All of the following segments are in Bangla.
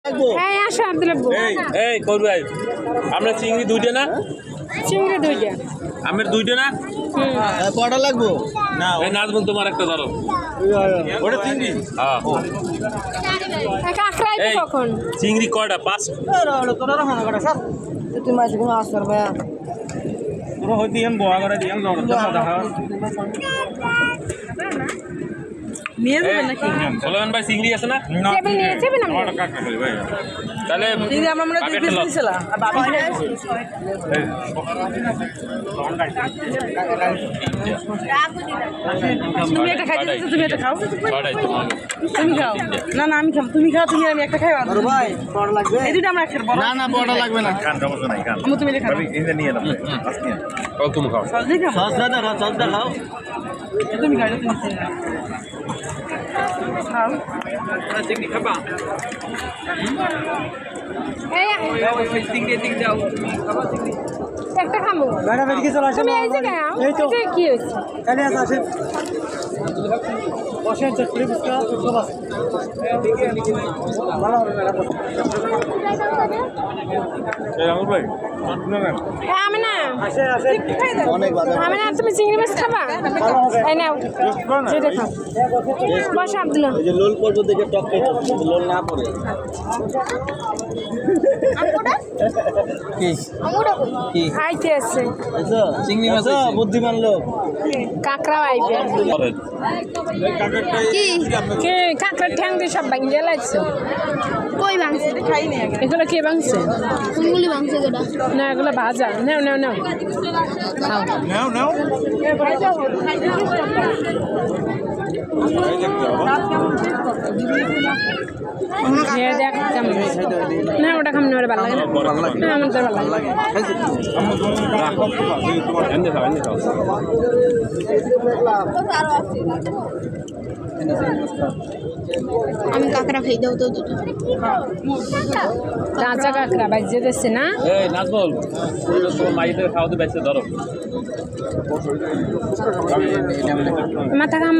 হ্যাঁ আসো আব্দুল আব্বু এই করু ভাই আমরা চিংড়ি দুইটা না চিংড়ি দুইটা আমের দুইটা না কটা লাগবো না ওই নাজমুল তোমার একটা ধরো ওটা চিংড়ি হ্যাঁ কাঁকড়া আইবে কখন চিংড়ি কয়টা পাঁচ তুই মাছ কোনো আসবার ভাইয়া পুরো হইতে এম বোয়া করে দিয়াম দেখা নিয়ে যাবেন নাকি সোলামান ভাই চিংড়ি আছে না টেবিল নিয়ে যাবেন আমরা তাহলে চিংড়ি আমরা মনে হয় 2 পিস দিছিলাম আর বাবা তুমি একটা খাইতে তুমি একটা খাও তুমি খাও না না আমি খাম তুমি খাও তুমি আমি একটা খাই আর ভাই বড় লাগবে এই দুটো আমরা একটা বড় না না বড় লাগবে না খান সমস্যা নাই খান আমি তুমি এটা খাও এটা নিয়ে নাও আজকে ও তুমি খাও সস দিয়ে খাও সস দাদা সস দাদা খাও তুমি খাও তুমি খাও চিংড়ি খাবা এই চিংড়ি দিক দাও খাবা চিংড়ি একটা খামু গাড়া বেরিয়ে চলে আসো তুমি এই যে গাও এই তো কি হইছে কালে আসে বসে চটপটি বিস্কুট সব আছে ভালো হবে না এই আমর ভাই হ্যাঁ আমি না আসে আসে অনেক বাজার আমি না তুমি চিংড়ি মাছ খাবা এই নাও যেটা খাও বস আব্দুল এই যে লোল পর্ব দেখে টক খেতে লোল না পড়ে কি কি আইতে আছে আচ্ছা চিংড়ি মাছ বুদ্ধিমান লোক কাঁকড়া আইবে কি কে কাঁকড়া ঠ্যাং দিয়ে সব ভাঙিয়ে লাইছে কই ভাঙছে খাইনি এগুলো কে ভাঙছে কোনগুলি ভাঙছে যেটা না এগুলো ভাজা নাও নাও নাও খাও নাও নাও খেয়ে দেখ কেমন হয়েছে না ওটা খাম না ওটা ভালো লাগে না আমার তো ভালো লাগে এনে খাও আমি কাঁকড়া খাই দাও তো দুটো কাঁচা কাঁকড়া বাজিয়ে দিচ্ছে না এই নাজমুল তোমার মাইদের খাওয়াতে বেঁচে ধরো মাথা খাম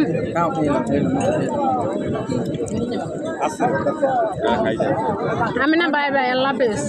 আমি না বাই বাই আল্লাহ হাফেজ